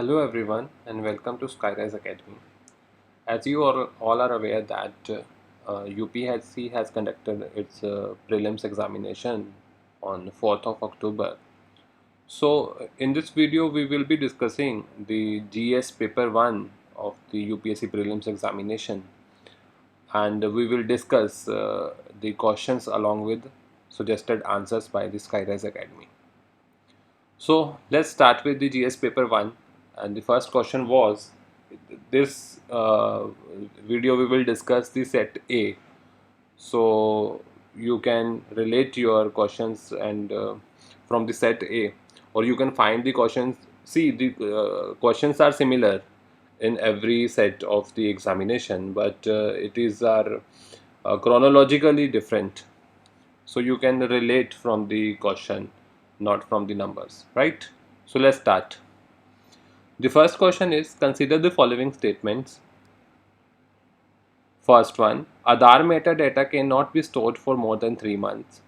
Hello everyone and welcome to Skyrise Academy. As you all are aware that UPSC has conducted its prelims examination on 4th of October. So in this video we will be discussing the GS Paper 1 of the UPSC Prelims examination, and we will discuss the questions along with suggested answers by the Skyrise Academy. So let's start with the GS paper 1, and the first question was this video we will discuss the set A. So you can relate your questions and from the set A, or you can find the questions. See, the questions are similar in every set of the examination, but it is chronologically different. So you can relate from the question, not from the numbers, right? So let's start. The first question is, consider the following statements. First one, Aadhaar metadata cannot be stored for more than 3 months.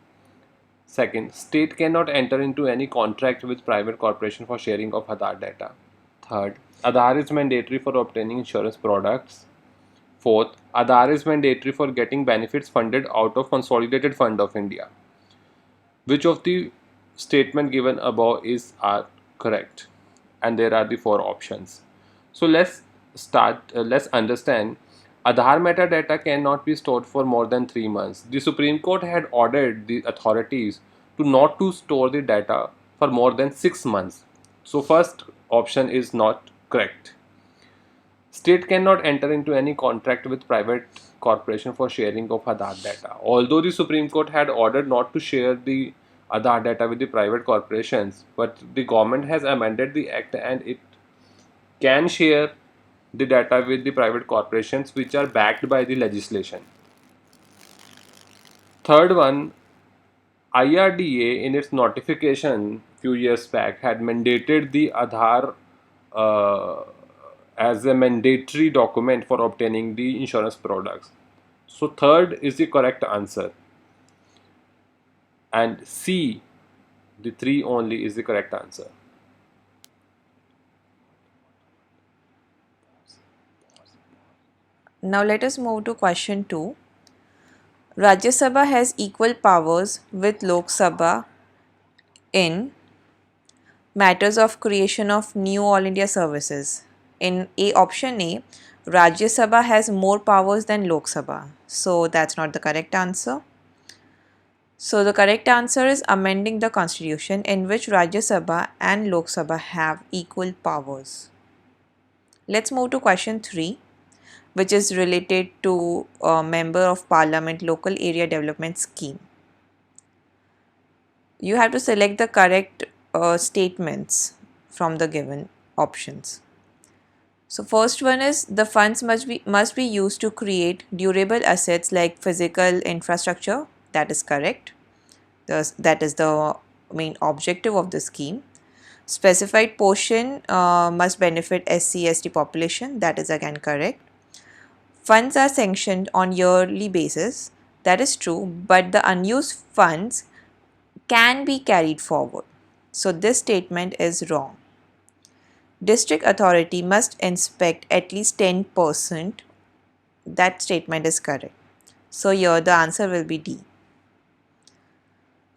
Second, state cannot enter into any contract with private corporation for sharing of Aadhaar data. Third, Aadhaar is mandatory for obtaining insurance products. Fourth, Aadhaar is mandatory for getting benefits funded out of Consolidated Fund of India. Which of the statement given above are correct? And there are the four options. So let's let's understand. Aadhaar metadata cannot be stored for more than 3 months. The Supreme Court had ordered the authorities not to store the data for more than 6 months. So first option is not correct. State cannot enter into any contract with private corporation for sharing of Aadhaar data. Although the Supreme Court had ordered not to share the Aadhaar data with the private corporations, but the government has amended the act and it can share the data with the private corporations which are backed by the legislation. Third one, IRDA in its notification few years back had mandated the Aadhaar as a mandatory document for obtaining the insurance products. So third is the correct answer, and C, the 3 only, is the correct answer. Now let us move to question 2. Rajya Sabha has equal powers with Lok Sabha in matters of creation of new All India services. In option A, Rajya Sabha has more powers than Lok Sabha. So that's not the correct answer. So the correct answer is amending the constitution in which Rajya Sabha and Lok Sabha have equal powers. Let's move to question 3, which is related to a Member of Parliament Local Area Development Scheme. You have to select the correct statements from the given options. So first one is the funds must be used to create durable assets like physical infrastructure. That is correct. That is the main objective of the scheme. Specified portion must benefit SC/ST population. That is again correct. Funds are sanctioned on yearly basis. That is true, but the unused funds can be carried forward. So this statement is wrong. District authority must inspect at least 10%. That statement is correct. So here the answer will be D.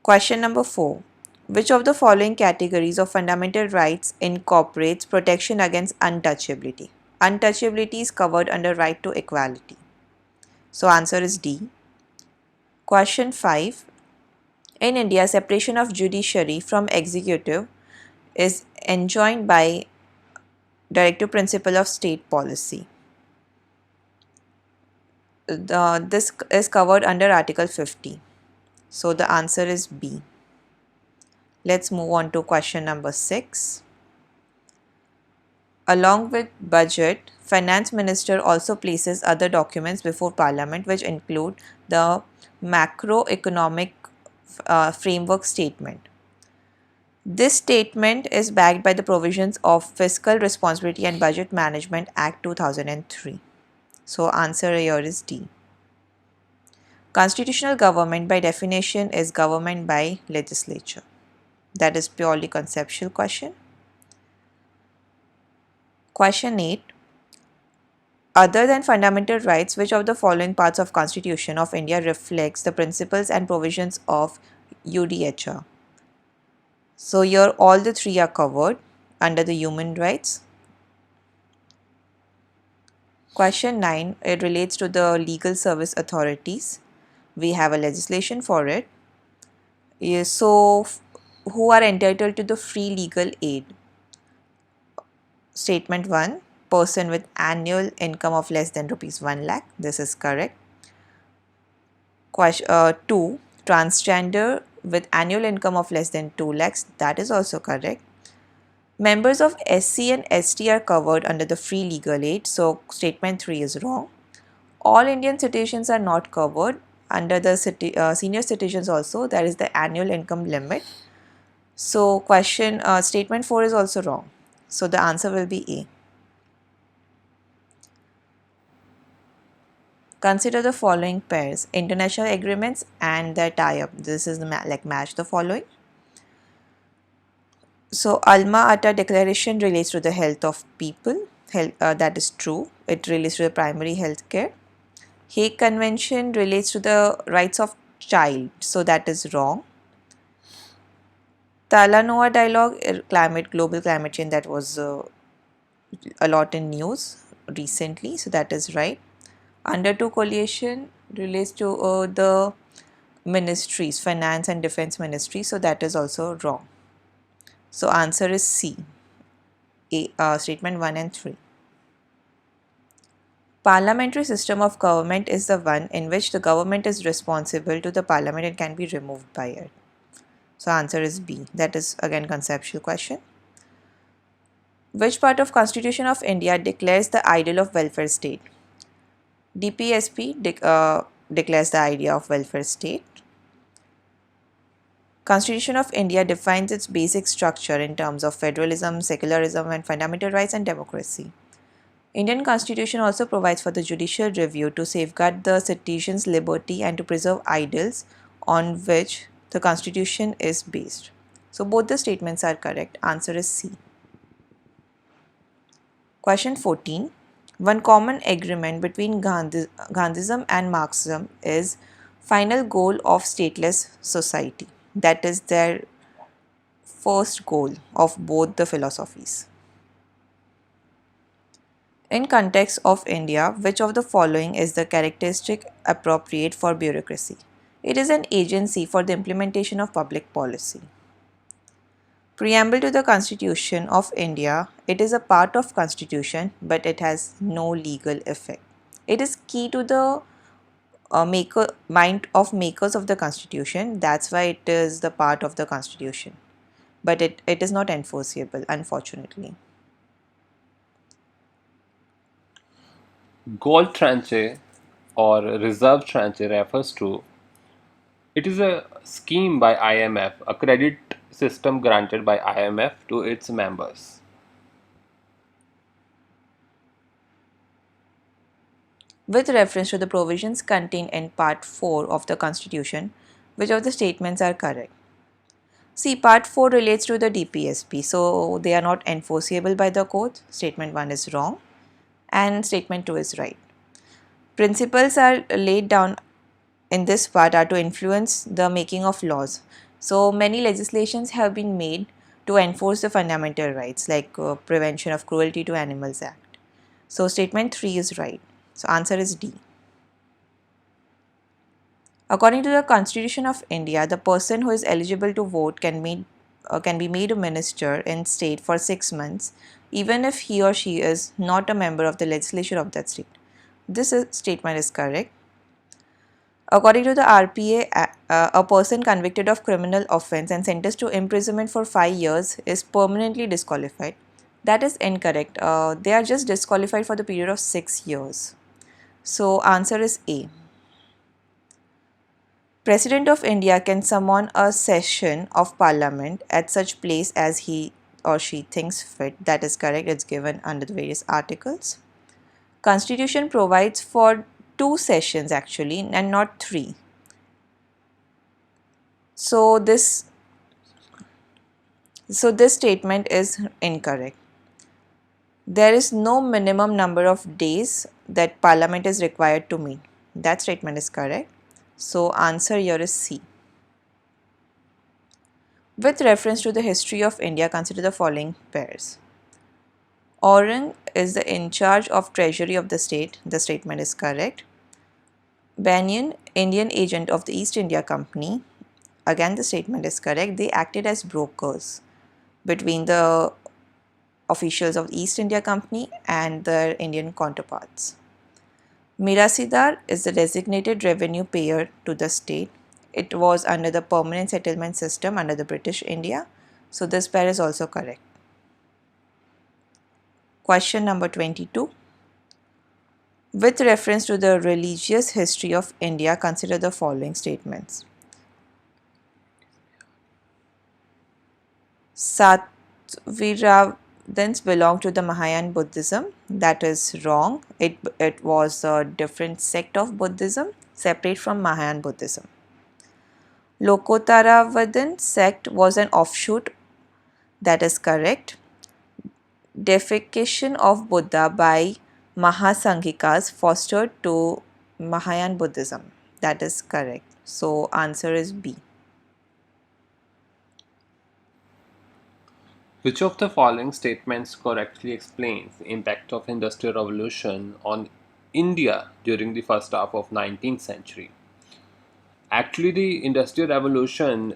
Question number 4. Which of the following categories of fundamental rights incorporates protection against untouchability? Untouchability is covered under right to equality. So answer is D. Question 5. In India, separation of judiciary from executive is enjoined by directive principle of state policy. This is covered under Article 50. So the answer is B. Let's move on to question number 6. Along with budget, finance minister also places other documents before parliament which include the macroeconomic framework statement. This statement is backed by the provisions of Fiscal Responsibility and Budget Management Act 2003. So answer here is D. Constitutional government by definition is government by legislature. That is purely conceptual question. Question 8. Other than fundamental rights, which of the following parts of Constitution of India reflects the principles and provisions of UDHR? So here all the three are covered under the human rights. Question 9, it relates to the legal service authorities. We have a legislation for it. Who are entitled to the free legal aid? Statement 1, person with annual income of less than rupees 1 lakh. This is correct. Question 2, transgender with annual income of less than 2 lakhs. That is also correct. Members of SC and ST are covered under the free legal aid. So statement 3 is wrong. All Indian citizens are not covered under the senior citizens also. There is the annual income limit. So statement 4 is also wrong. So the answer will be A. Consider the following pairs: international agreements and their tie-up. This is the match the following. So Alma Ata declaration relates to the health of people. That is true. It relates to the primary health care. Hague Convention relates to the rights of child. So that is wrong. Talanoa dialogue, global climate change, that was a lot in news recently. So that is right. Under two coalition relates to the ministries, finance and defense ministry. So that is also wrong. So answer is C. Statement 1 and 3. Parliamentary system of government is the one in which the government is responsible to the parliament and can be removed by it. So answer is B. That is again conceptual question. Which part of Constitution of India declares the ideal of welfare state? DPSP declares the idea of welfare state. Constitution of India defines its basic structure in terms of federalism, secularism and fundamental rights and democracy. Indian Constitution also provides for the judicial review to safeguard the citizens' liberty and to preserve ideals on which the Constitution is based. So both the statements are correct. Answer is C. Question 14. One common agreement between Gandhism and Marxism is final goal of stateless society. That is their first goal of both the philosophies. In context of India, which of the following is the characteristic appropriate for bureaucracy? It is an agency for the implementation of public policy. Preamble to the Constitution of India. It is a part of Constitution, but it has no legal effect. It is key to the mind of makers of the Constitution. That's why it is the part of the Constitution. But it is not enforceable, unfortunately. Gold tranche or reserve tranche refers to it is a scheme by IMF, a credit system granted by IMF to its members. With reference to the provisions contained in Part 4 of the Constitution, which of the statements are correct? See, Part 4 relates to the DPSP, so they are not enforceable by the court. Statement 1 is wrong and statement 2 is right. Principles are laid down in this part are to influence the making of laws. So many legislations have been made to enforce the fundamental rights like Prevention of Cruelty to Animals Act. So statement 3 is right. So answer is D. According to the Constitution of India, the person who is eligible to vote can be made a minister in state for 6 months, even if he or she is not a member of the legislature of that state. Statement is correct. According to the RPA, a person convicted of criminal offence and sentenced to imprisonment for 5 years is permanently disqualified. That is incorrect. They are just disqualified for the period of 6 years. So answer is A. President of India can summon a session of parliament at such place as he or she thinks fit. That is correct. It's given under the various articles. Constitution provides for 2 sessions actually and not 3. So this statement is incorrect. There is no minimum number of days that Parliament is required to meet. That statement is correct. So answer here is C. With reference to the history of India, consider the following pairs. Aurang is the in charge of treasury of the state. The statement is correct. Banyan, Indian agent of the East India Company. Again, the statement is correct. They acted as brokers between the officials of the East India Company and their Indian counterparts. Mirasidar is the designated revenue payer to the state. It was under the permanent settlement system under the British India. So this pair is also correct. Question number 22. With reference to the religious history of India, consider the following statements. Satviravdins belong to the Mahayana Buddhism. That is wrong. It was a different sect of Buddhism separate from Mahayana Buddhism. Lokottaravadin sect was an offshoot. That is correct. Deification of Buddha by Mahasanghikas fostered to Mahayana Buddhism. That is correct. So answer is B. Which of the following statements correctly explains the impact of Industrial Revolution on India during the first half of 19th century? Actually, the Industrial Revolution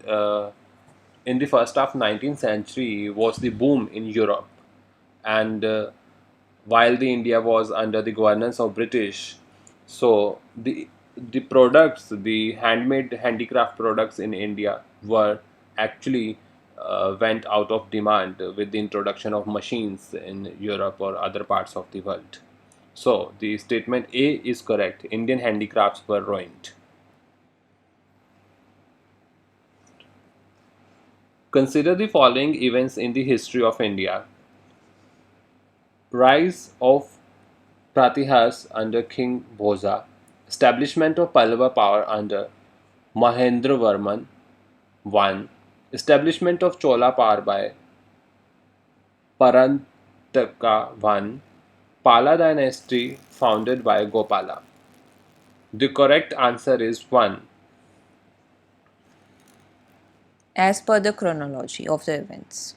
in the first half of 19th century was the boom in Europe, and while the India was under the governance of British, so the products, the handmade handicraft products in India were actually went out of demand with the introduction of machines in Europe or other parts of the world. So the statement A is correct. Indian handicrafts were ruined. Consider the following events in the history of India. Rise of Pratihas under King Bhoja, establishment of Pallava power under Mahendravarman I, establishment of Chola power by Parantaka I, Pala dynasty founded by Gopala. The correct answer is 1. As per the chronology of the events.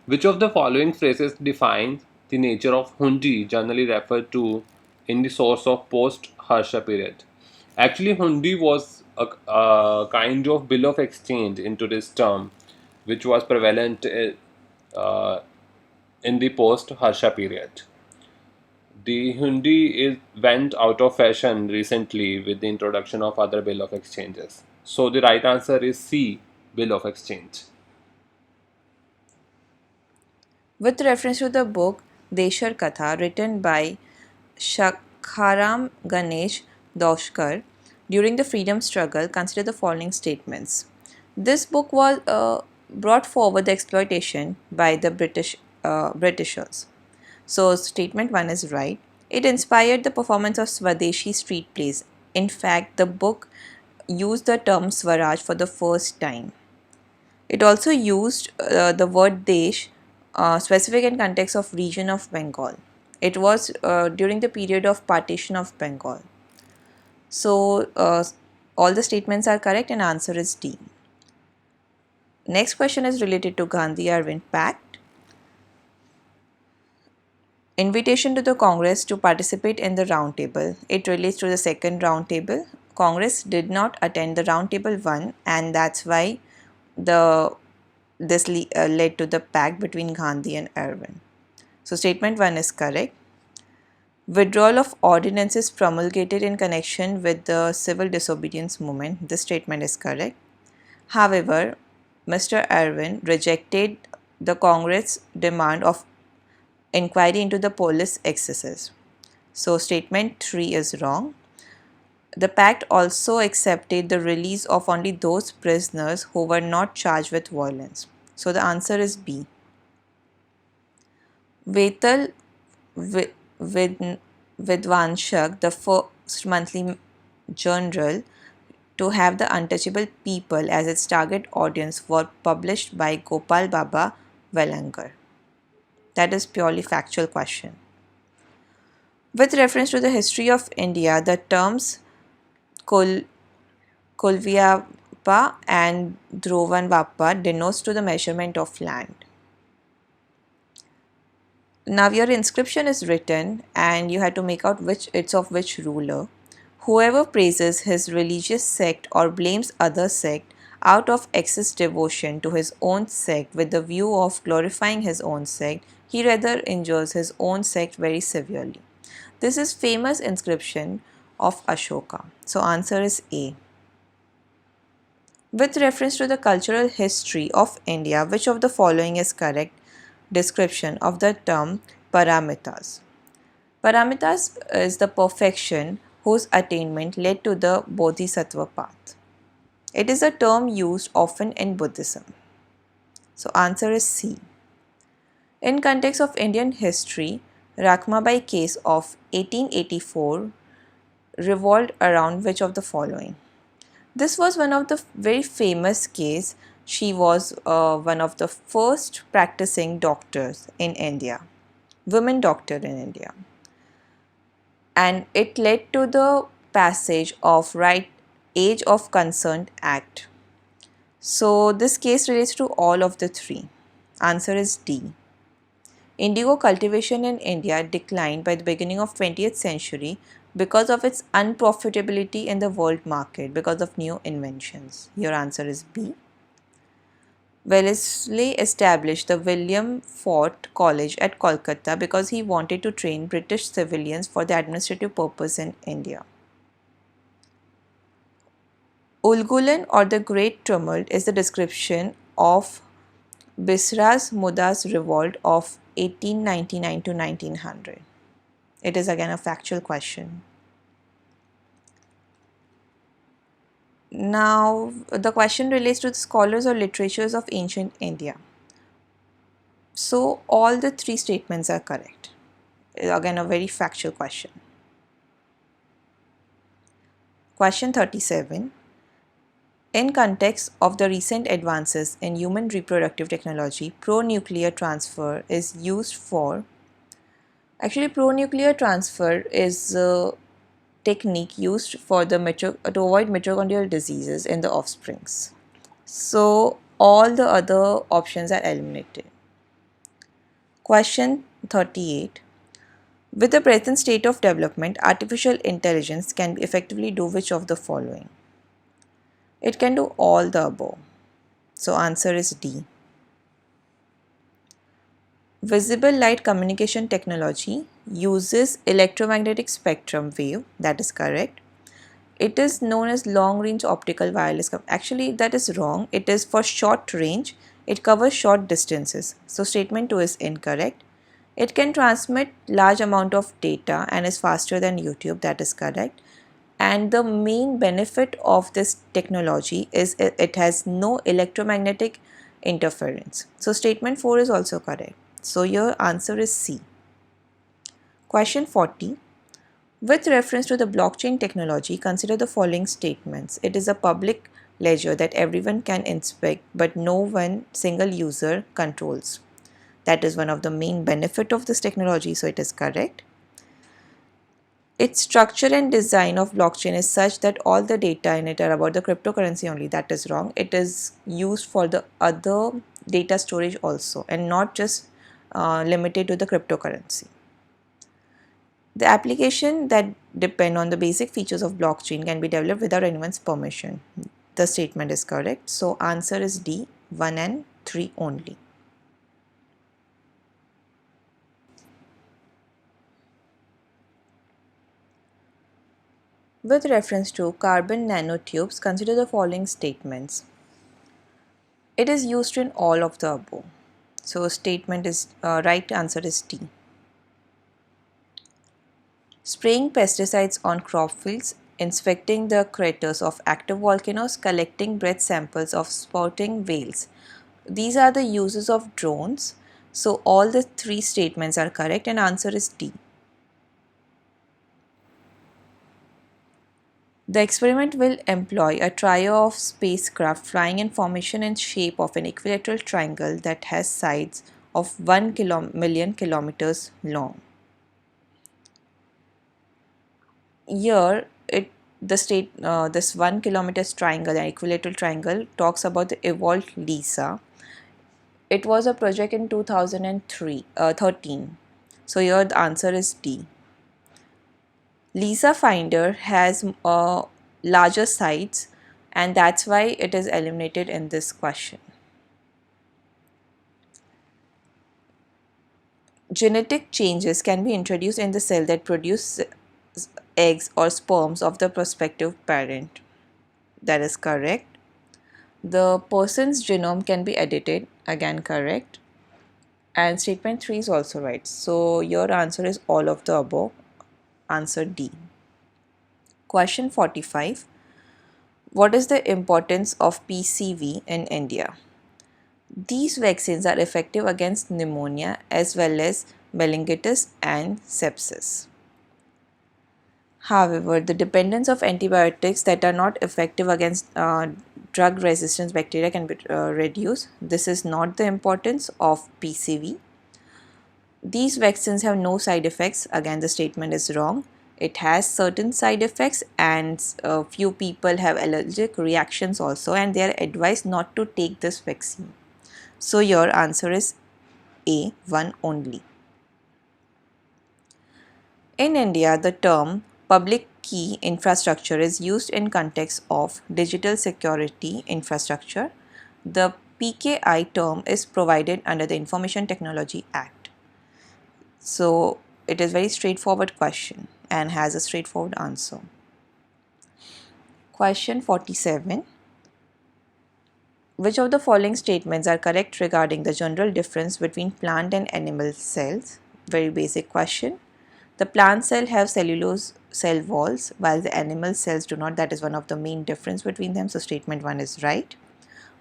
Which of the following phrases defines the nature of hundi generally referred to in the source of post Harsha period? Actually, hundi was a kind of bill of exchange into this term, which was prevalent uh, in the post Harsha period. The hundi went out of fashion recently with the introduction of other bill of exchanges. So the right answer is C, bill of exchange. With reference to the book Deshar Katha written by Shakharam Ganesh Doshkar during the freedom struggle, consider the following statements. This book was brought forward the exploitation by the Britishers. So statement 1 is right. It inspired the performance of Swadeshi street plays. In fact, the book used the term Swaraj for the first time. It also used the word Desh, specific in context of region of Bengal. It was during the period of partition of Bengal. So all the statements are correct and answer is D. Next question is related to Gandhi-Arvind Pact. Invitation to the Congress to participate in the round table. It relates to the second round table. Congress did not attend the round table 1 and that's why the led to the pact between Gandhi and Irwin. So statement 1 is correct. Withdrawal of ordinances promulgated in connection with the civil disobedience movement. This statement is correct. However, Mr. Irwin rejected the Congress demand of inquiry into the police excesses. So statement 3 is wrong. The pact also accepted the release of only those prisoners who were not charged with violence. So the answer is B. Vetal Vidvanshak, the first monthly journal, to have the untouchable people as its target audience were published by Gopal Baba Velangar? That is purely factual question. With reference to the history of India, the terms Kul Kulvyapa and Dhruvanvapa denotes to the measurement of land. Now your inscription is written and you had to make out which it's of which ruler. Whoever praises his religious sect or blames other sect out of excess devotion to his own sect with the view of glorifying his own sect, he rather injures his own sect very severely. This is famous inscription of Ashoka. So answer is A. With reference to the cultural history of India, which of the following is correct description of the term paramitas? Paramitas is the perfection whose attainment led to the bodhisattva path. It is a term used often in Buddhism. So answer is C. In context of Indian history, Rakhmabai case of 1884 revolved around which of the following? This was one of the very famous case. She was one of the first practicing doctors in India, women doctor in India. And it led to the passage of Right Age of Consent Act. So this case relates to all of the three. Answer is D. Indigo cultivation in India declined by the beginning of 20th century because of its unprofitability in the world market because of new inventions. Your answer is B. Wellesley established the William Fort College at Kolkata because he wanted to train British civilians for the administrative purpose in India. Ulgulan or the Great Tumult is the description of Bisras Muda's revolt of 1899 to 1900. It is again a factual question. Now, the question relates to the scholars or literatures of ancient India. So, all the three statements are correct. Again, a very factual question. Question 37. In context of the recent advances in human reproductive technology, pro-nuclear transfer is used for. Actually, pro-nuclear transfer is a technique used for to avoid mitochondrial diseases in the offsprings. So all the other options are eliminated. Question 38. With the present state of development, artificial intelligence can effectively do which of the following? It can do all the above. So answer is D. Visible light communication technology uses electromagnetic spectrum wave. That is correct. It is known as long range optical wireless. Actually, that is wrong. It is for short range. It covers short distances. So statement 2 is incorrect. It can transmit large amount of data and is faster than YouTube. That is correct. And the main benefit of this technology is it has no electromagnetic interference. So statement 4 is also correct. So your answer is C. Question 40. With reference to the blockchain technology, consider the following statements. It is a public ledger that everyone can inspect, but no one single user controls. That is one of the main benefit of this technology, so it is correct. Its structure and design of blockchain is such that all the data in it are about the cryptocurrency only. That is wrong. It is used for the other data storage also and not just limited to the cryptocurrency. The application that depend on the basic features of blockchain can be developed without anyone's permission. The statement is correct. So answer is D, 1 and 3 only. With reference to carbon nanotubes, consider the following statements. It is used in all of the above. So statement is right answer is D. Spraying pesticides on crop fields, inspecting the craters of active volcanoes, collecting breath samples of spouting whales. These are the uses of drones. So all the three statements are correct and answer is D. The experiment will employ a trio of spacecraft flying in formation and shape of an equilateral triangle that has sides of 1 million kilometers long. Here, this 1 kilometer triangle, an equilateral triangle, talks about the evolved LISA. It was a project in 2013. So here the answer is D. LISA finder has larger sides, and that's why it is eliminated in this question. Genetic changes can be introduced in the cell that produce eggs or sperms of the prospective parent. That is correct. The person's genome can be edited, again correct. And statement 3 is also right. So your answer is all of the above. Answer D. Question 45. What is the importance of PCV in India? These vaccines are effective against pneumonia as well as meningitis and sepsis. However, the dependence of antibiotics that are not effective against drug resistant bacteria can be reduced. This is not the importance of PCV. These vaccines have no side effects. Again, the statement is wrong. It has certain side effects, and few people have allergic reactions also, and they are advised not to take this vaccine. So your answer is A, one only. In India, the term public key infrastructure is used in context of digital security infrastructure. The PKI term is provided under the Information Technology Act. So it is very straightforward question and has a straightforward answer. Question 47. Which of the following statements are correct regarding the general difference between plant and animal cells? Very basic question. The plant cell have cellulose cell walls while the animal cells do not. That is one of the main difference between them. So statement 1 is right.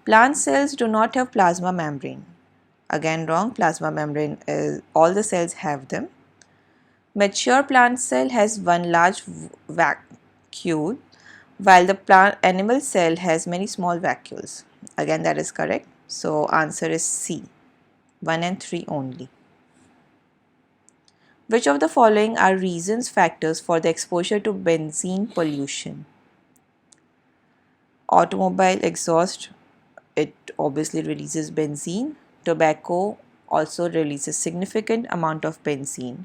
Plant cells do not have plasma membrane. Again wrong. Plasma membrane is all the cells have them. Mature plant cell has one large vacuole while the plant animal cell has many small vacuoles. Again that is correct. So answer is C. 1 and 3 only. Which of the following are reasons factors for the exposure to benzene pollution? Automobile exhaust, it obviously releases benzene. Tobacco also releases significant amount of benzene.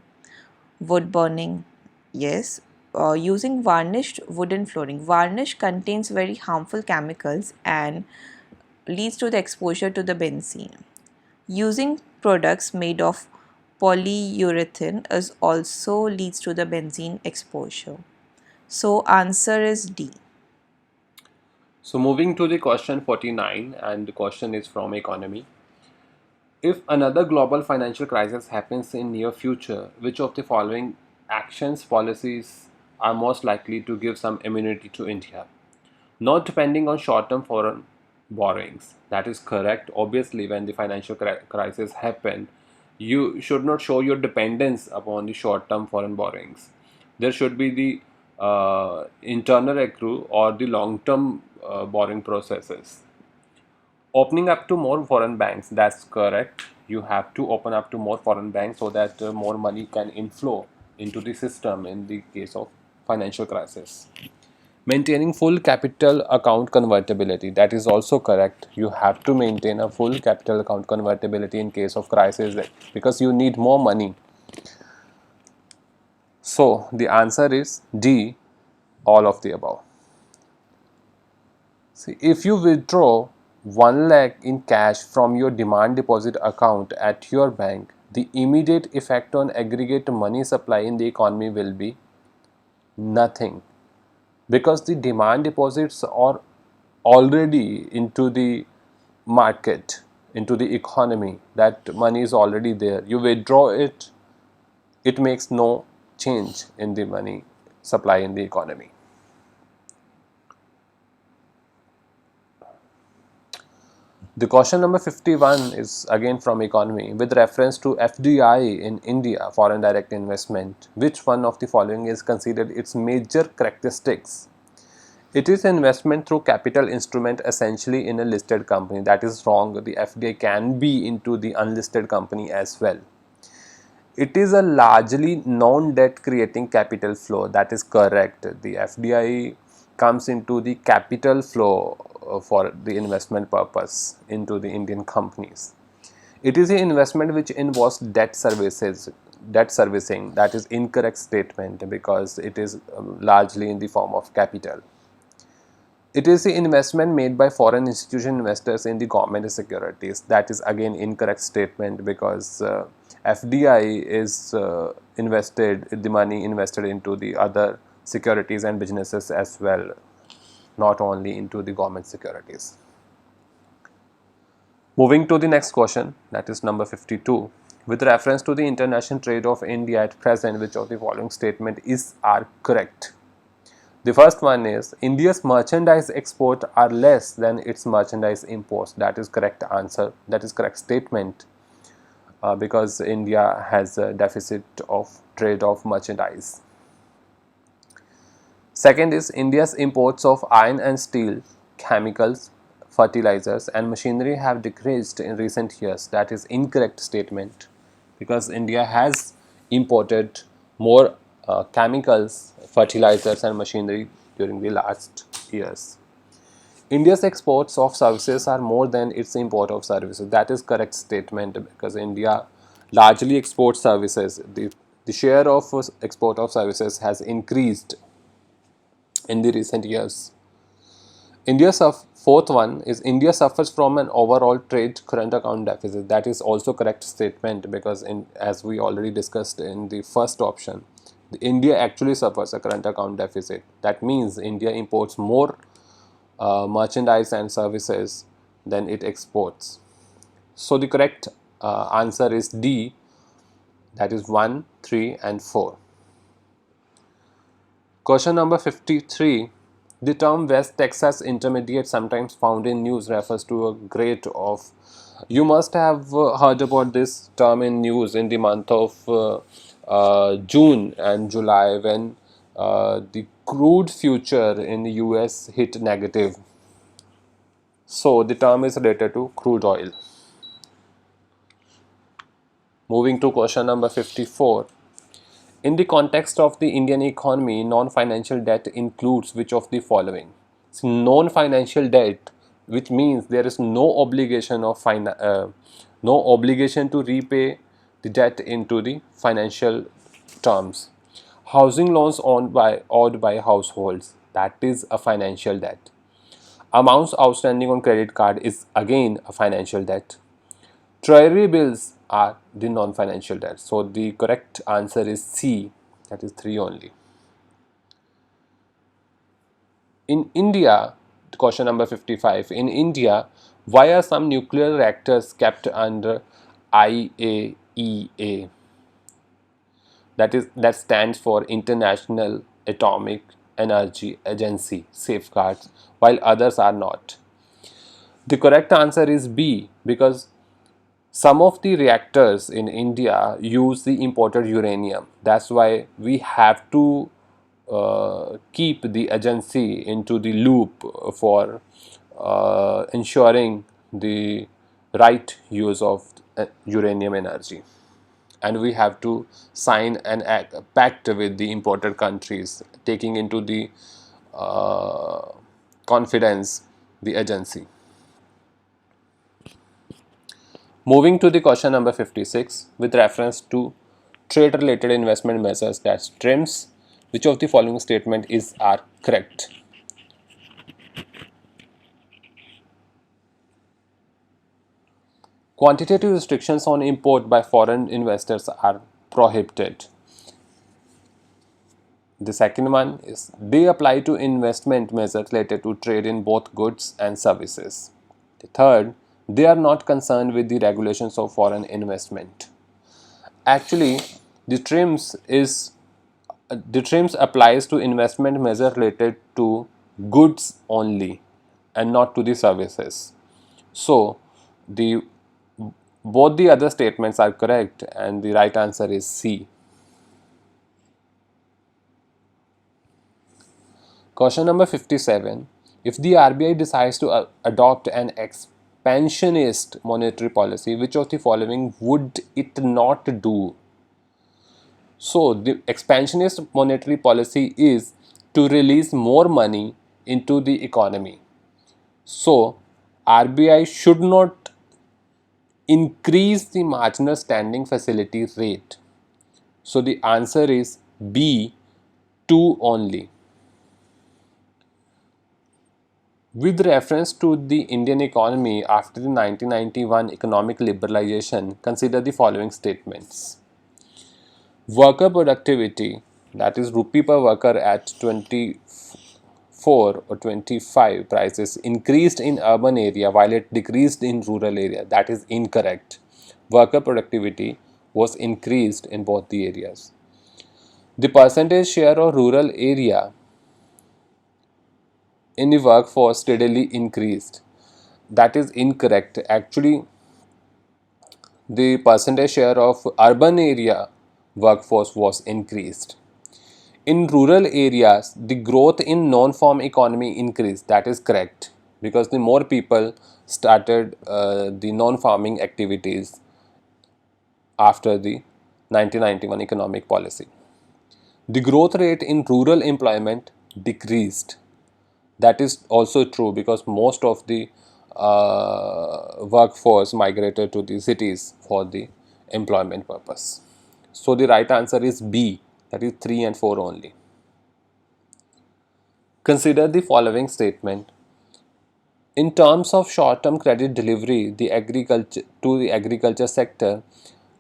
Wood burning, yes. Using varnished wooden flooring. Varnish contains very harmful chemicals and leads to the exposure to the benzene. Using products made of polyurethane is also leads to the benzene exposure. So answer is D. So moving to the question 49, and the question is from economy. If another global financial crisis happens in near future, which of the following actions policies are most likely to give some immunity to India? Not depending on short-term foreign borrowings. That is correct. Obviously, when the financial crisis happen, you should not show your dependence upon the short-term foreign borrowings. There should be the internal accrue or the long-term borrowing processes. Opening up to more foreign banks, that's correct. You have to open up to more foreign banks so that more money can inflow into the system in the case of financial crisis. Maintaining full capital account convertibility, that is also correct. You have to maintain a full capital account convertibility in case of crisis because you need more money. So the answer is D, all of the above. See, if you withdraw 1 lakh in cash from your demand deposit account at your bank, the immediate effect on aggregate money supply in the economy will be nothing, because the demand deposits are already into the market, into the economy. That money is already there. You withdraw it, it makes no change in the money supply in the economy. The question number 51 is again from economy with reference to FDI in India, foreign direct investment. Which one of the following is considered its major characteristics? It is investment through capital instrument essentially in a listed company. That is wrong. The FDI can be into the unlisted company as well. It is a largely non-debt creating capital flow. That is correct. The FDI comes into the capital flow for the investment purpose into the Indian companies. It is an investment which involves debt servicing. That is incorrect statement because it is largely in the form of capital. It is the investment made by foreign institution investors in the government securities. That is again incorrect statement because FDI is invested, the money invested into the other securities and businesses as well, not only into the government securities. Moving to the next question, that is number 52. With reference to the international trade of India at present, which of the following statement are correct? The first one is India's merchandise export are less than its merchandise imports. That is correct answer. That is correct statement because India has a deficit of trade of merchandise. Second is India's imports of iron and steel, chemicals, fertilizers and machinery have decreased in recent years. That is incorrect statement because India has imported more chemicals, fertilizers and machinery during the last years. India's exports of services are more than its import of services. That is correct statement because India largely exports services. The share of export of services has increased in the recent years. Fourth one is India suffers from an overall trade current account deficit. That is also correct statement because as we already discussed in the first option, India actually suffers a current account deficit. That means India imports more merchandise and services than it exports. So the correct answer is D, that is 1, 3 and 4. Question number 53. The term West Texas Intermediate, sometimes found in news, refers to a grade of. You must have heard about this term in news in the month of June and July when the crude future in the US hit negative. So the term is related to crude oil. Moving to question number 54. In the context of the Indian economy, non-financial debt includes which of the following? So non-financial debt, which means there is no obligation of no obligation to repay the debt into the financial terms. Housing loans owed by households, that is a financial debt. Amounts outstanding on credit card is again a financial debt. Treasury bills are the non-financial debt. So the correct answer is C, that is 3 only. In India, question number 55, in India, why are some nuclear reactors kept under IAEA? That stands for International Atomic Energy Agency safeguards, while others are not. The correct answer is B because some of the reactors in India use the imported uranium. That's why we have to keep the agency into the loop for ensuring the right use of uranium energy. And we have to sign a pact with the imported countries, taking into the confidence the agency. Moving to the question number 56 with reference to trade related investment measures, that's TRIMS, which of the following statement are correct? Quantitative restrictions on import by foreign investors are prohibited. The second one is they apply to investment measures related to trade in both goods and services. The third, they are not concerned with the regulations of foreign investment. Actually, the TRIMS applies to investment measure related to goods only and not to the services. So the both the other statements are correct and the right answer is C. Question number 57. If the RBI decides to adopt an expansionist monetary policy, which of the following would it not do? So, the expansionist monetary policy is to release more money into the economy. So, RBI should not increase the marginal standing facility rate. So, the answer is B, 2 only. With reference to the Indian economy after the 1991 economic liberalization, consider the following statements. Worker productivity, that is rupee per worker at 24 or 25 prices, increased in urban area while it decreased in rural area. That is incorrect. Worker productivity was increased in both the areas. The percentage share of rural area in the workforce steadily increased. That is incorrect. Actually, the percentage share of urban area workforce was increased. In rural areas, the growth in non-farm economy increased. That is correct, because the more people started the non-farming activities after the 1991 economic policy. The growth rate in rural employment decreased. That is also true because most of the workforce migrated to the cities for the employment purpose. So the right answer is B, that is 3 and 4 only. Consider the following statement. In terms of short-term credit delivery to the agriculture sector,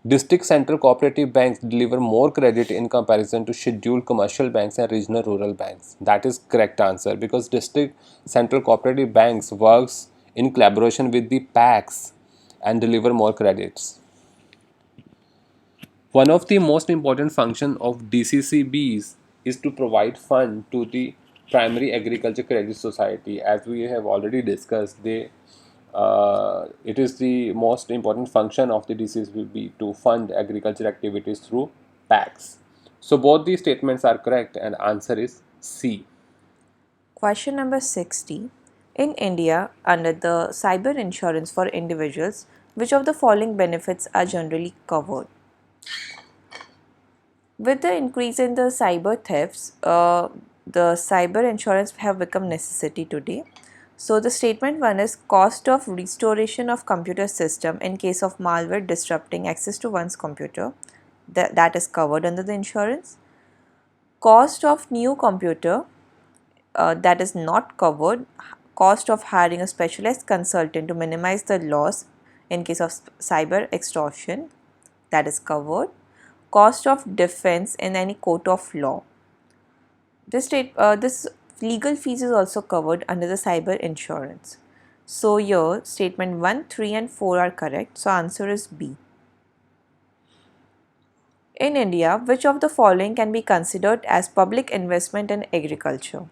district central cooperative banks deliver more credit in comparison to scheduled commercial banks and regional rural banks. That is correct answer because district central cooperative banks works in collaboration with the PACs and deliver more credits. One of the most important functions of DCCBs is to provide fund to the primary agriculture credit society. As we have already discussed, it is the most important function of the DCCB to fund agriculture activities through PACs. So both these statements are correct and answer is C. Question number 60. In India, under the cyber insurance for individuals, which of the following benefits are generally covered? With the increase in the cyber thefts, the cyber insurance have become necessity today. So the statement one is cost of restoration of computer system in case of malware disrupting access to one's computer. That is covered under the insurance. Cost of new computer, that is not covered. Cost of hiring a specialized consultant to minimize the loss in case of cyber extortion, that is covered. Cost of defense in any court of law. This legal fees is also covered under the cyber insurance. So here statement 1, 3 and 4 are correct. So answer is B. In India, which of the following can be considered as public investment in agriculture?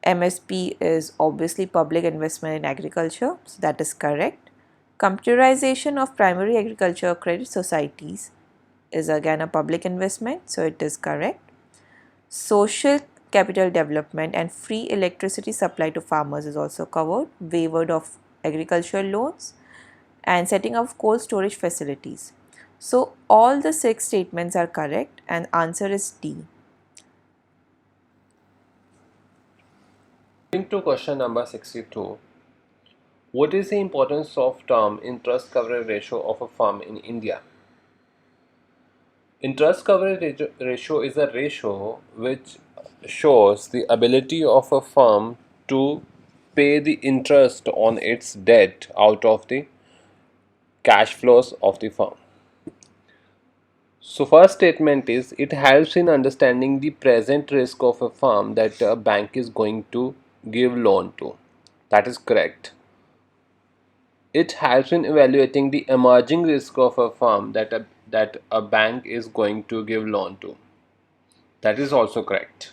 MSP is obviously public investment in agriculture, so that is correct. Computerization of primary agriculture credit societies is again a public investment, so it is correct. Social capital development and free electricity supply to farmers is also covered. Waiver of agricultural loans and setting up cold storage facilities. So all the 6 statements are correct and answer is D. Moving to question number 62. What is the importance of term interest coverage ratio of a firm in India? Interest coverage ratio is a ratio which shows the ability of a firm to pay the interest on its debt out of the cash flows of the firm. So first statement is it helps in understanding the present risk of a firm that a bank is going to give loan to. That is correct. It helps in evaluating the emerging risk of a firm that a bank is going to give loan to. That is also correct.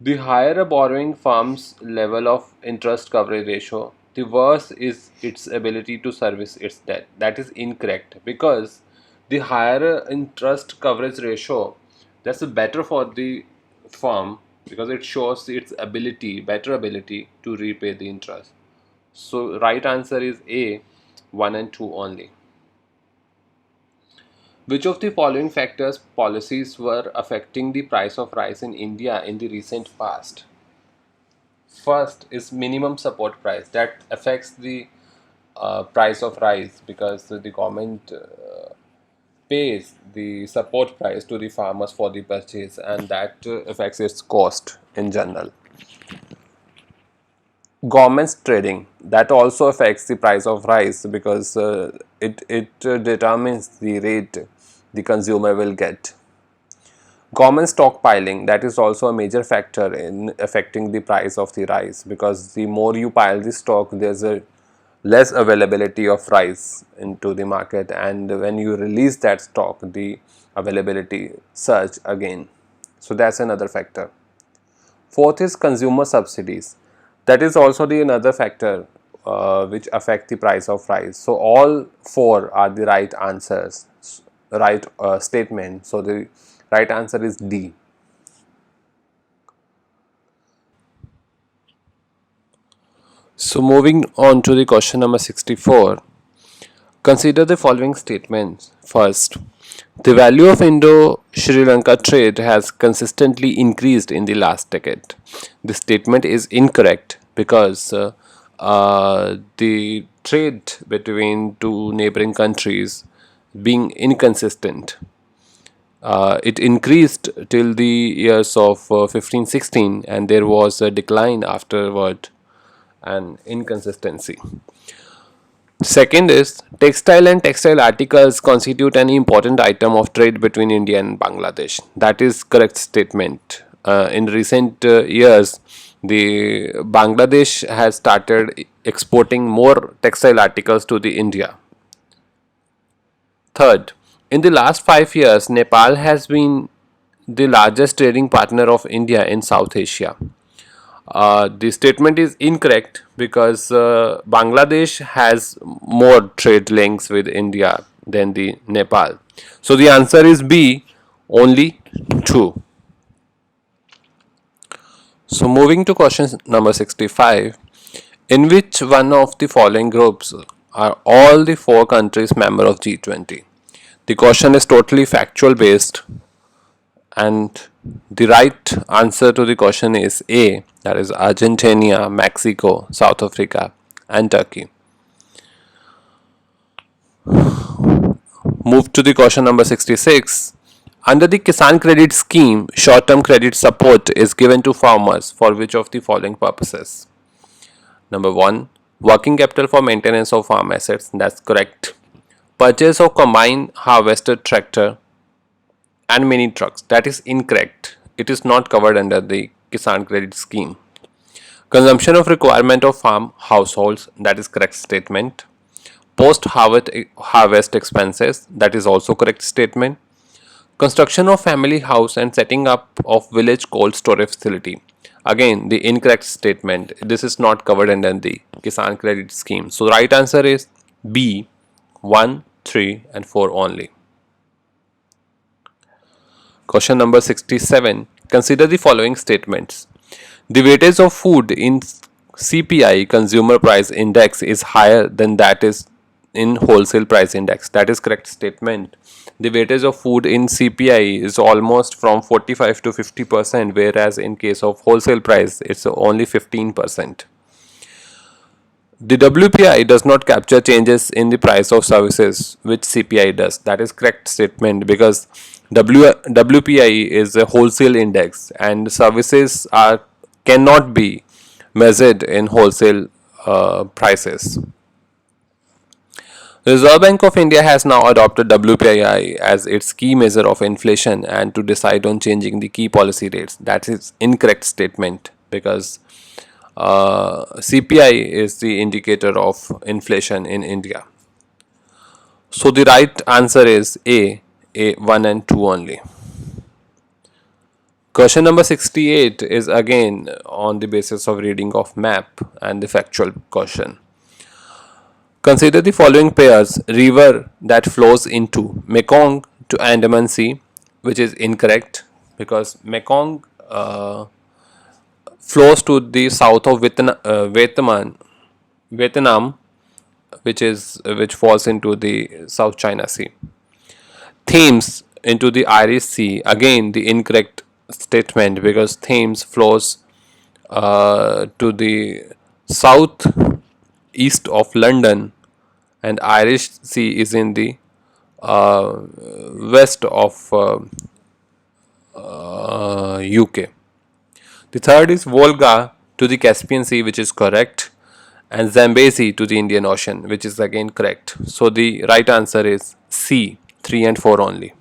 The higher a borrowing firm's level of interest coverage ratio, the worse is its ability to service its debt. That is incorrect because the higher interest coverage ratio, that's better for the firm because it shows its better ability to repay the interest. So right answer is A, 1 and 2 only. Which of the following factors policies were affecting the price of rice in India in the recent past? First is minimum support price that affects the price of rice because the government pays the support price to the farmers for the purchase, and that affects its cost in general. Government's trading that also affects the price of rice because it determines the rate the consumer will get. Government stockpiling that is also a major factor in affecting the price of the rice because the more you pile the stock, there's a less availability of rice into the market, and when you release that stock, the availability surge again. So that's another factor. Fourth is consumer subsidies. That is also the another factor which affect the price of rice. So all four are the right answers, right statement. So the right answer is D. So moving on to the question number 64. Consider the following statements. First, the value of Indo-Sri Lanka trade has consistently increased in the last decade. This statement is incorrect because the trade between two neighboring countries being inconsistent. It increased till the years of 1516, and there was a decline afterward and inconsistency. Second is textile and textile articles constitute an important item of trade between India and Bangladesh. That is correct statement. In recent years, the Bangladesh has started exporting more textile articles to the India. Third, in the last 5 years, Nepal has been the largest trading partner of India in South Asia. The statement is incorrect because Bangladesh has more trade links with India than the Nepal. So the answer is B, only 2. So moving to question number 65. In which one of the following groups are all the four countries member of G20? The question is totally factual based, and the right answer to the question is A, that is Argentina, Mexico, South Africa, and Turkey. Move to the question number 66. Under the Kisan Credit Scheme, short term credit support is given to farmers for which of the following purposes? Number 1, working capital for maintenance of farm assets. That's correct. Purchase of combined harvester tractor and mini trucks. That is incorrect. It is not covered under the Kisan Credit Scheme. Consumption of requirement of farm households. That is correct statement. Post harvest expenses. That is also correct statement. Construction of family house and setting up of village cold storage facility. Again, the incorrect statement. This is not covered under the Kisan Credit Scheme. So, the right answer is B, 1, 3, and 4 only. Question number 67. Consider the following statements. The weightage of food in CPI, Consumer Price Index, is higher than that is in Wholesale Price Index. That is correct statement. The weightage of food in CPI is almost from 45 to 50%, whereas in case of wholesale price, it's only 15%. The WPI does not capture changes in the price of services, which CPI does. That is correct statement because WPI is a wholesale index, and services cannot be measured in wholesale prices. The Reserve Bank of India has now adopted WPI as its key measure of inflation and to decide on changing the key policy rates. That is incorrect statement because CPI is the indicator of inflation in India. So the right answer is A, 1 and 2 only. Question number 68 is again on the basis of reading of map and the factual question. Consider the following pairs river that flows into Mekong to Andaman Sea, which is incorrect because Mekong flows to the south of Vietnam, which falls into the South China Sea. Thames into the Irish Sea. Again, the incorrect statement because Thames flows to the south east of London, and Irish Sea is in the west of UK. The third is Volga to the Caspian Sea, which is correct, and Zambezi to the Indian Ocean, which is again correct. So the right answer is C, 3 and 4 only.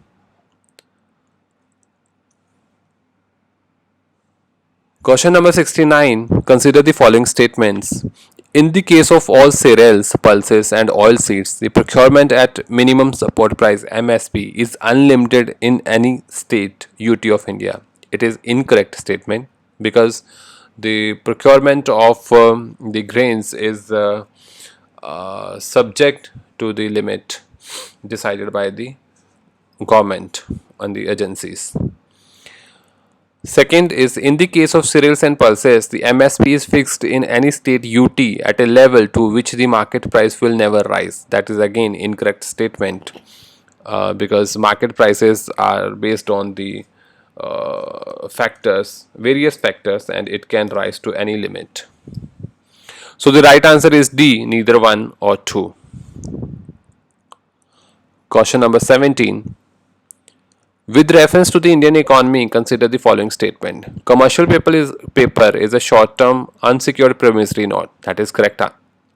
Question number 69. Consider the following statements. In the case of all cereals, pulses, and oilseeds, the procurement at minimum support price MSP is unlimited in any state UT of India. It is incorrect statement because the procurement of the grains is subject to the limit decided by the government and the agencies. Second is in the case of cereals and pulses, the MSP is fixed in any state UT at a level to which the market price will never rise. That is again incorrect statement because market prices are based on the various factors, and it can rise to any limit. So the right answer is D, neither 1 or 2. Question number 17. With reference to the Indian economy, consider the following statement. Commercial paper is a short-term unsecured promissory note. That is correct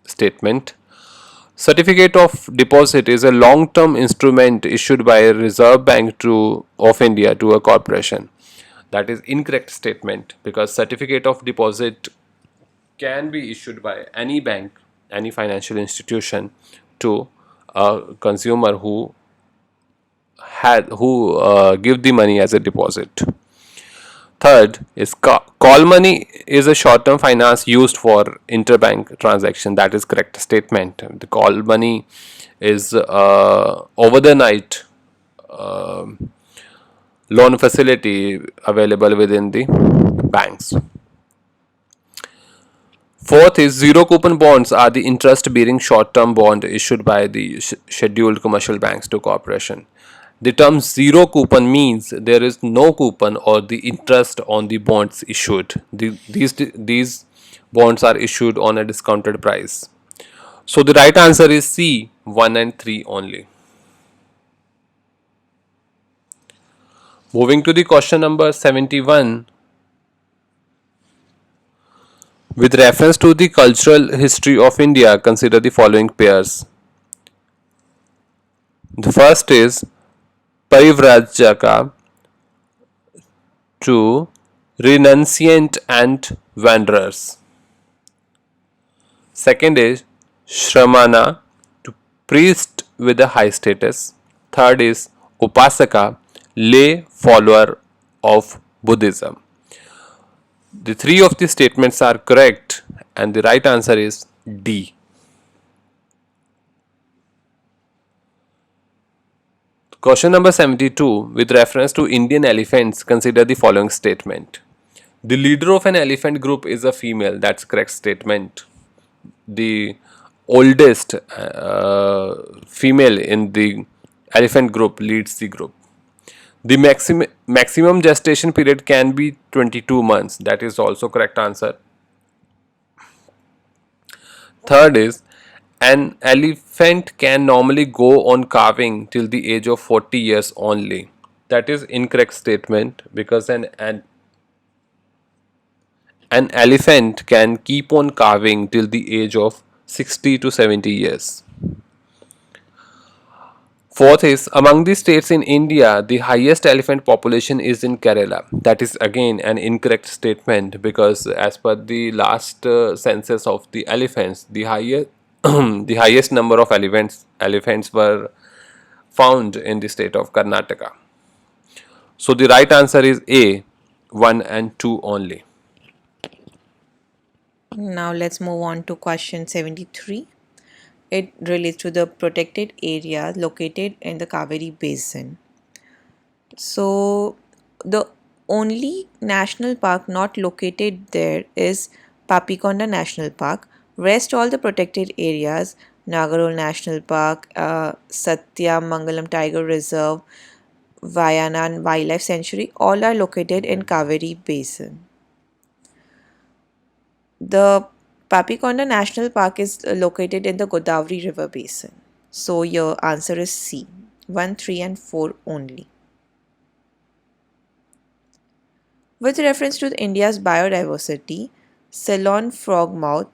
statement. Certificate of deposit is a long-term instrument issued by a Reserve Bank of India to a corporation. That is incorrect statement because certificate of deposit can be issued by any bank, any financial institution to a consumer who give the money as a deposit. Third is call money is a short-term finance used for interbank transaction. That is correct statement. The call money is over the night loan facility available within the banks. Fourth is zero coupon bonds are the interest bearing short term bond issued by the scheduled commercial banks to corporation. The term zero coupon means there is no coupon or the interest on the bonds issued. These bonds are issued on a discounted price. So the right answer is C, 1 and 3 only. Moving to the question number 71. With reference to the cultural history of India, consider the following pairs. The first is Parivrajaka to renunciant and wanderers. Second is Shramana to priest with a high status. Third is Upasaka, lay follower of Buddhism. The three of the statements are correct, and the right answer is D. Question number 72. With reference to Indian elephants, consider the following statement. The leader of an elephant group is a female. That's correct statement. The oldest female in the elephant group leads the group. The maximum gestation period can be 22 months. That is also correct answer. Third is an elephant can normally go on calving till the age of 40 years only. That is incorrect statement because an elephant can keep on calving till the age of 60 to 70 years. Fourth is among the states in India, the highest elephant population is in Kerala. That is again an incorrect statement because as per the last census of the elephants, the highest the highest number of elephants were found in the state of Karnataka. So the right answer is A, 1 and 2 only. Now let's move on to question 73. It relates to the protected area located in the Kaveri basin. So the Only national park not located there is Papikonda National Park. Rest all the protected areas, Nagarhole National Park, Satya Mangalam Tiger Reserve, Vayanan Wildlife Sanctuary, all are located in Kaveri Basin. The Papikonda National Park is located in the Godavari River Basin. So your answer is C. 1, 3 and 4 only. With reference to India's biodiversity, Ceylon frogmouth,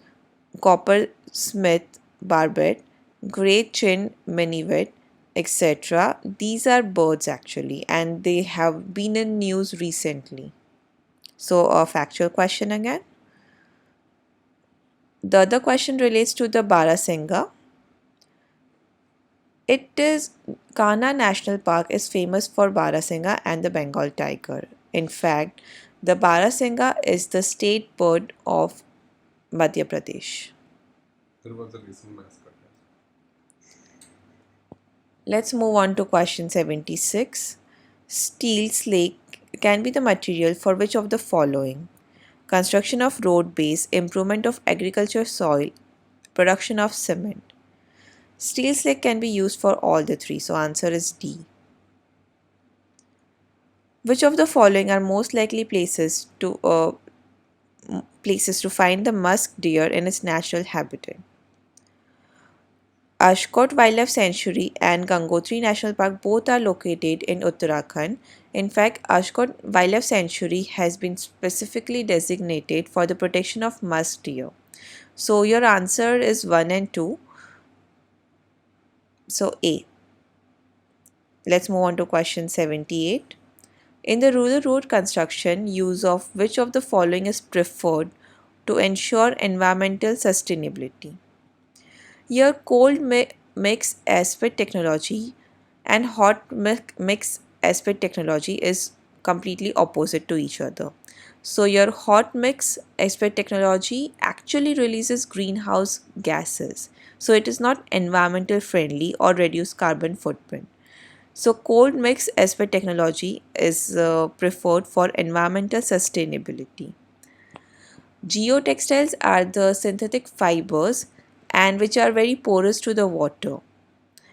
coppersmith barbet, great chin minivet, etc. These are birds actually, and they have been in news recently. So a factual question again. The other question relates to the Barasinga. It is Kanha National Park is famous for Barasinga and the Bengal tiger. In fact, the Barasinga is the state bird of Madhya Pradesh. There was a recent massacre. Let's move on to question 76. Steel slate can be the material for which of the following? Construction of road base, improvement of agriculture soil, production of cement. Steel slate can be used for all the three, so answer is D. Which of the following are most likely places to find the musk deer in its natural habitat? Ashkot Wildlife Sanctuary and Gangotri National Park both are located in Uttarakhand. In fact, Ashkot Wildlife Sanctuary has been specifically designated for the protection of musk deer. So your answer is 1 and 2. So A. Let's move on to question 78. In the rural road construction, use of which of the following is preferred to ensure environmental sustainability? Here, mix aspect technology and mix aspect technology is completely opposite to each other. So, your hot mix aspect technology actually releases greenhouse gases. So, it is not environmental friendly or reduce carbon footprint. So, cold mix aspect technology is preferred for environmental sustainability. Geotextiles are the synthetic fibers and which are very porous to the water.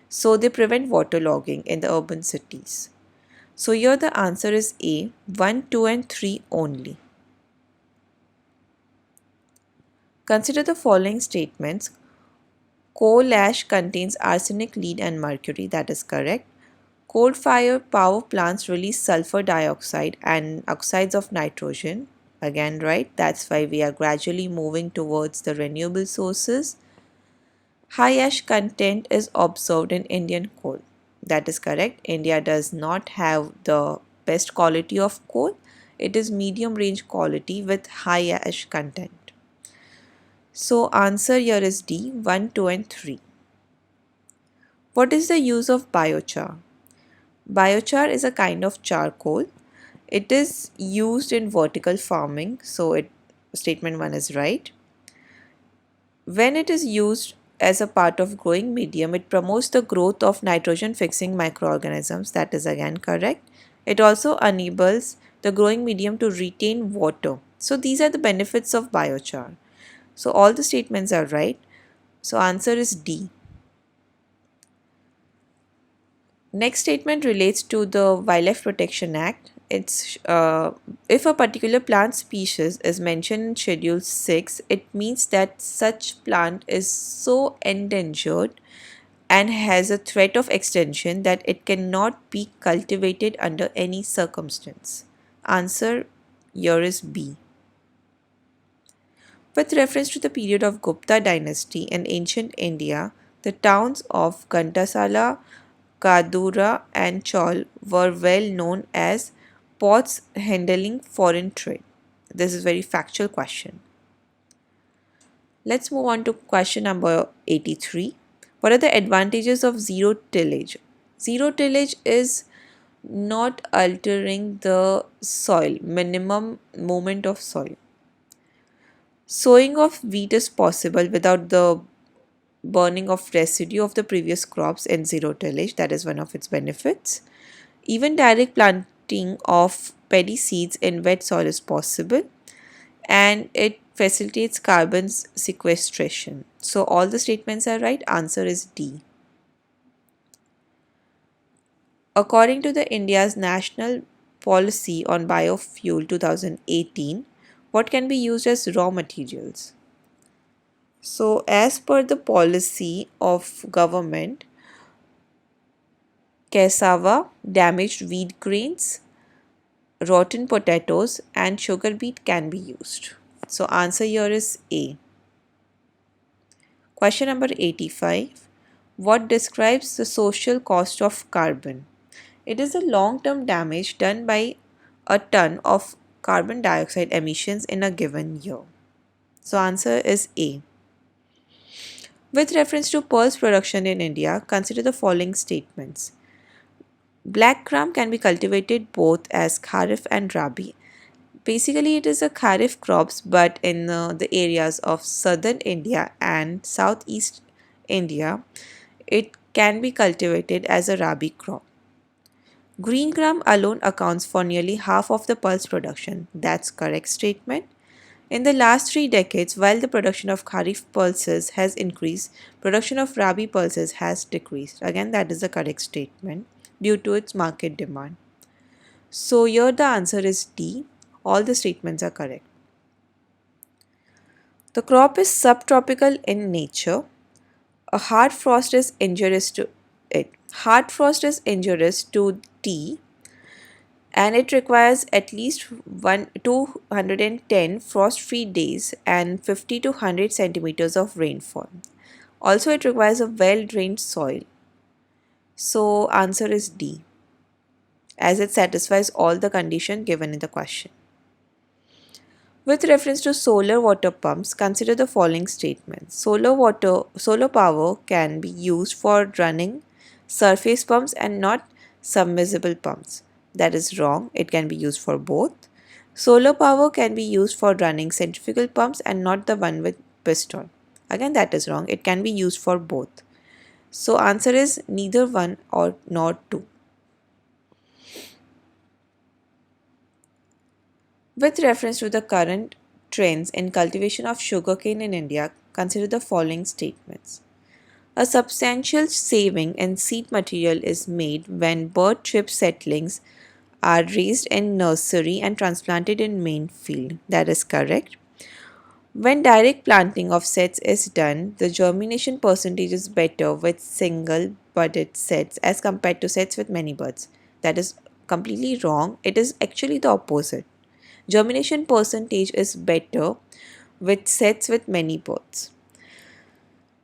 So they prevent waterlogging in the urban cities. So here the answer is A, 1, 2 and 3 only. Consider the following statements. Coal ash contains arsenic, lead and mercury. That is correct. Coal-fired power plants release sulfur dioxide and oxides of nitrogen. Again, right? That's why we are gradually moving towards the renewable sources. High ash content is observed in Indian coal. That is correct. India does not have the best quality of coal. It is medium range quality with high ash content. So answer here is D, 1, 2 and 3. What is the use of biochar? Biochar is a kind of charcoal. It is used in vertical farming, so statement 1 is right. When it is used as a part of growing medium, it promotes the growth of nitrogen fixing microorganisms. That is again correct. It also enables the growing medium to retain water. So these are the benefits of biochar. So all the statements are right. So answer is D. Next statement relates to the Wildlife Protection Act. It's if a particular plant species is mentioned in Schedule 6, it means that such plant is so endangered and has a threat of extinction that it cannot be cultivated under any circumstance. Answer here is B. With reference to the period of Gupta dynasty in ancient India, the towns of Ghantasala, Kadura and Chaul were well known as ports handling foreign trade. This is a very factual question. Let's move on to question number 83. What are the advantages of zero tillage? Zero tillage is not altering the soil, minimum movement of soil. Sowing of wheat is possible without the burning of residue of the previous crops in zero tillage. That is one of its benefits. Even direct planting of paddy seeds in wet soil is possible, and it facilitates carbon sequestration. So all the statements are right. Answer is D. According to the India's National Policy on Biofuel 2018, what can be used as raw materials? So as per the policy of government, cassava, damaged wheat grains, rotten potatoes and sugar beet can be used. So answer here is A. Question number 85. What describes the social cost of carbon? It is the long-term damage done by a ton of carbon dioxide emissions in a given year. So answer is A. With reference to pearls production in India, consider the following statements. Black gram can be cultivated both as kharif and rabi. Basically, it is a kharif crops, but in the areas of southern India and southeast India, it can be cultivated as a rabi crop. Green gram alone accounts for nearly half of the pulse production. That's correct statement. In the last 3 decades, while the production of kharif pulses has increased, production of rabi pulses has decreased. Again, that is the correct statement due to its market demand. So here the answer is D. All the statements are correct. The crop is subtropical in nature. A hard frost is injurious to it. Hard frost is injurious to tea, and it requires at least 210 frost-free days and 50 to 100 centimeters of rainfall. Also, it requires a well-drained soil. So, answer is D, as it satisfies all the conditions given in the question. With reference to solar water pumps, consider the following statements. Solar power can be used for running surface pumps and not submersible pumps. That is wrong. It can be used for both. Solar power can be used for running centrifugal pumps and not the one with piston. Again, that is wrong. It can be used for both. So answer is neither one or nor two. With reference to the current trends in cultivation of sugarcane in India, consider the following statements. A substantial saving in seed material is made when bird chip seedlings are raised in nursery and transplanted in main field. That is correct. When direct planting of sets is done, the germination percentage is better with single budded sets as compared to sets with many buds. That is completely wrong. It is actually the opposite. Germination percentage is better with sets with many buds.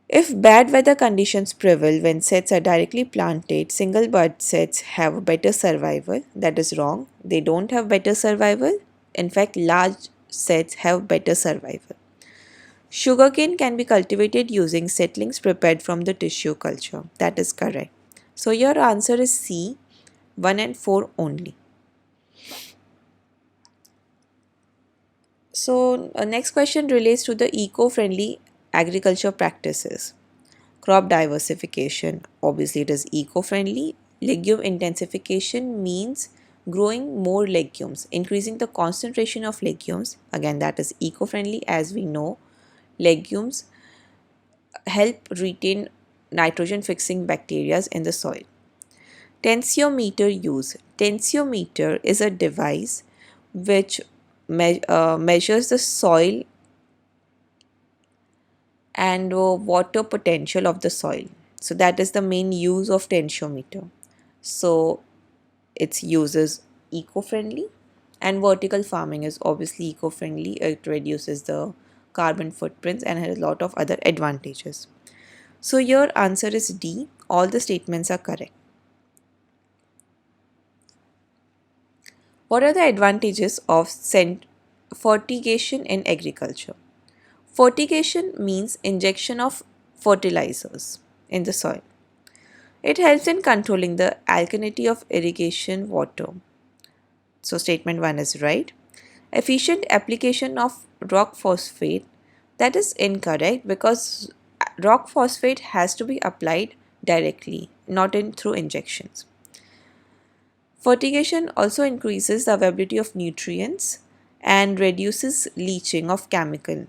If bad weather conditions prevail when sets are directly planted, single bud sets have better survival. That is wrong. They don't have better survival. In fact, large sets have better survival. Sugarcane can be cultivated using seedlings prepared from the tissue culture. That is correct. So your answer is C, 1 and 4 only. So next question relates to the eco-friendly agriculture practices. Crop diversification, obviously it is eco-friendly. Legume intensification means growing more legumes, increasing the concentration of legumes. Again, that is eco-friendly. As we know, legumes help retain nitrogen fixing bacteria in the soil. Tensiometer use. Tensiometer is a device which measures the soil and water potential of the soil. So that is the main use of tensiometer. So its use is eco-friendly, and vertical farming is obviously eco-friendly. It reduces the carbon footprints and has a lot of other advantages. So your answer is D. All the statements are correct. What are the advantages of fertigation in agriculture? Fertigation means injection of fertilizers in the soil. It helps in controlling the alkalinity of irrigation water. So statement 1 is right. Efficient application of rock phosphate, that is incorrect because rock phosphate has to be applied directly, not through injections. Fertigation also increases the availability of nutrients and reduces leaching of chemical.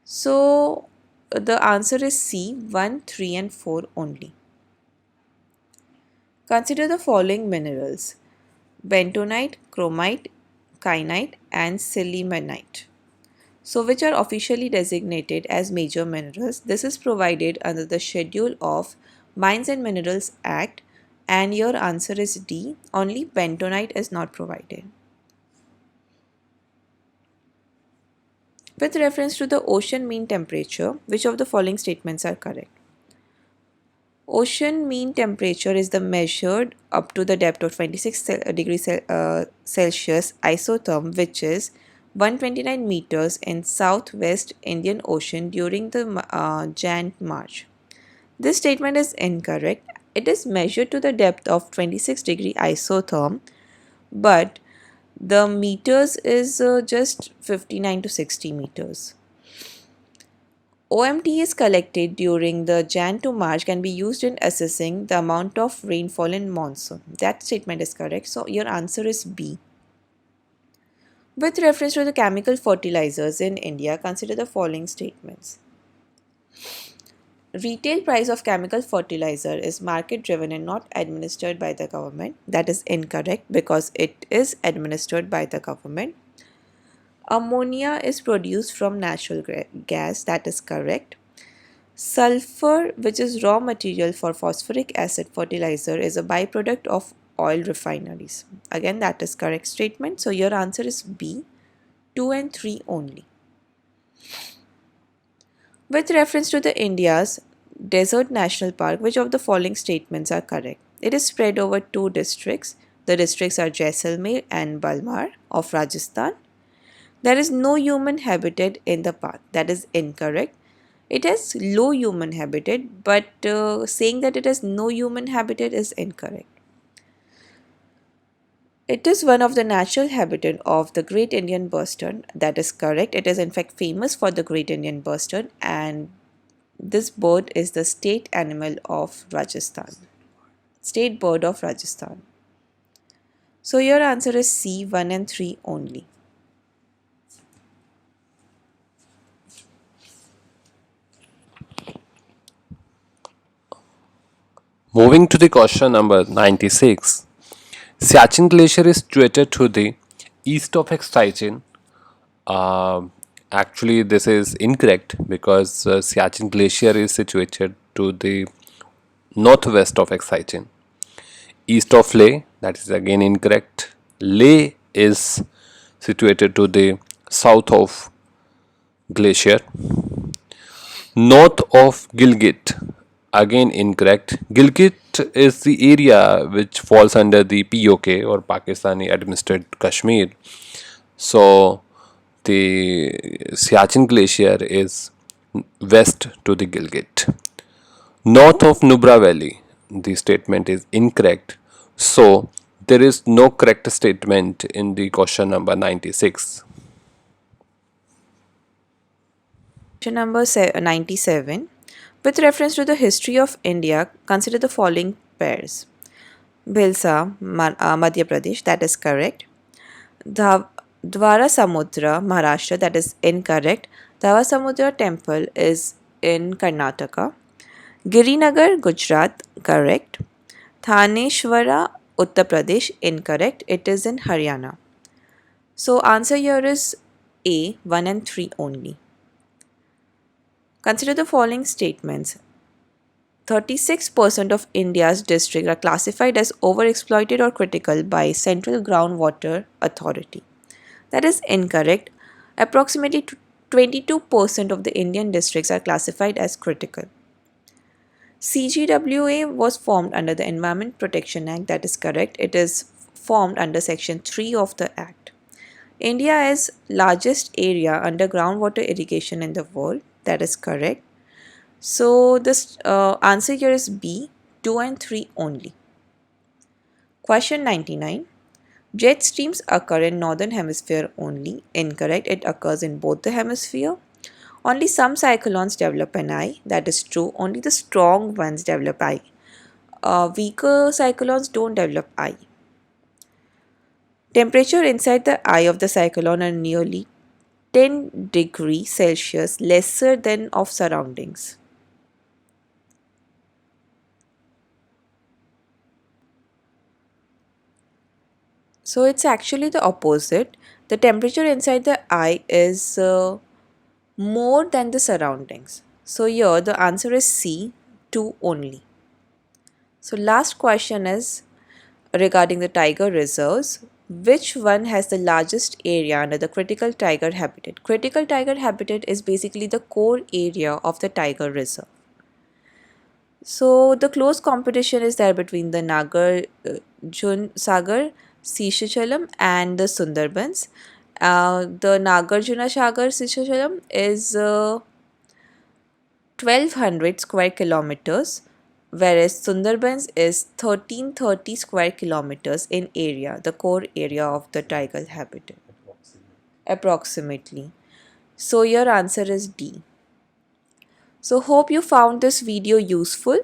So the answer is C, 1, 3 and 4 only. Consider the following minerals: bentonite, chromite, kyanite and sillimanite. So which are officially designated as major minerals. This is provided under the schedule of Mines and Minerals Act, and your answer is D. Only bentonite is not provided. With reference to the ocean mean temperature, which of the following statements are correct? Ocean mean temperature is the measured up to the depth of 26 degrees Celsius isotherm, which is 129 meters in southwest Indian Ocean during the Jan-March. This statement is incorrect. It is measured to the depth of 26-degree isotherm, but the meters is just 59 to 60 meters. OMT is collected during the Jan to March can be used in assessing the amount of rainfall in monsoon. That statement is correct. So your answer is B. With reference to the chemical fertilizers in India, consider the following statements. Retail price of chemical fertilizer is market driven and not administered by the government. That is incorrect because it is administered by the government. Ammonia is produced from natural gas. That is correct. Sulfur, which is raw material for phosphoric acid fertilizer, is a byproduct of oil refineries. Again, that is correct statement. So your answer is B, 2 and 3 only. With reference to the India's Desert National Park, which of the following statements are correct? It is spread over 2 districts. The districts are Jaisalmer and Balmar of Rajasthan. There is no human habitat in the park. That is incorrect. It has low human habitat, but saying that it has no human habitat is incorrect. It is one of the natural habitat of the Great Indian Bustard. That is correct. It is in fact famous for the Great Indian Bustard, and this bird is the state animal of Rajasthan. State bird of Rajasthan. So your answer is C, 1 and 3 only. Moving to the question number 96. Siachen Glacier is situated to the east of Exciton. Actually, this is incorrect because Siachen Glacier is situated to the northwest of Exciton. East of Leh, that is again incorrect. Leh is situated to the south of Glacier. North of Gilgit, again incorrect. Gilgit is the area which falls under the POK or Pakistani administered Kashmir. So the Siachen Glacier is west to the Gilgit. North of Nubra Valley, the statement is incorrect. So there is no correct statement in the question number 96. Question number 97. With reference to the history of India, consider the following pairs. Bhilsa, Madhya Pradesh, that is correct. Dwara Samudra, Maharashtra, that is incorrect. Dwara Samudra temple is in Karnataka. Girinagar, Gujarat, correct. Thaneshwara, Uttar Pradesh, incorrect. It is in Haryana. So answer here is A, 1 and 3 only. Consider the following statements. 36% of India's districts are classified as overexploited or critical by Central Groundwater Authority. That is incorrect. Approximately 22% of the Indian districts are classified as critical. CGWA was formed under the Environment Protection Act. That is correct. It is formed under Section 3 of the Act. India is largest area under groundwater irrigation in the world. That is correct. So this answer here is B, 2 and 3 only. Question 99. Jet streams occur in northern hemisphere only. Incorrect. It occurs in both the hemisphere. Only some cyclones develop an eye. That is true. Only the strong ones develop eye. Weaker cyclones don't develop eye. Temperature inside the eye of the cyclone are nearly 10 degrees Celsius lesser than of surroundings. So it's actually the opposite. The temperature inside the eye is more than the surroundings. So here the answer is C, 2 only. So last question is regarding the tiger reserves. Which one has the largest area under the critical tiger habitat? Critical tiger habitat is basically the core area of the tiger reserve. So the close competition is there between the Nagarjun Sagar, Sishachalam and the Sundarbans. The Nagarjuna Sagar Sishachalam is 1200 square kilometers, whereas Sundarbans is 1330 square kilometers in area, the core area of the tiger habitat. Approximately. So your answer is D. So hope you found this video useful.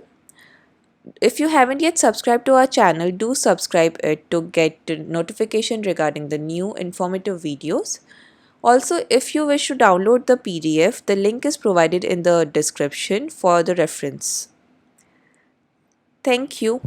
If you haven't yet subscribed to our channel, do subscribe it to get notification regarding the new informative videos. Also, if you wish to download the PDF, the link is provided in the description for the reference. Thank you.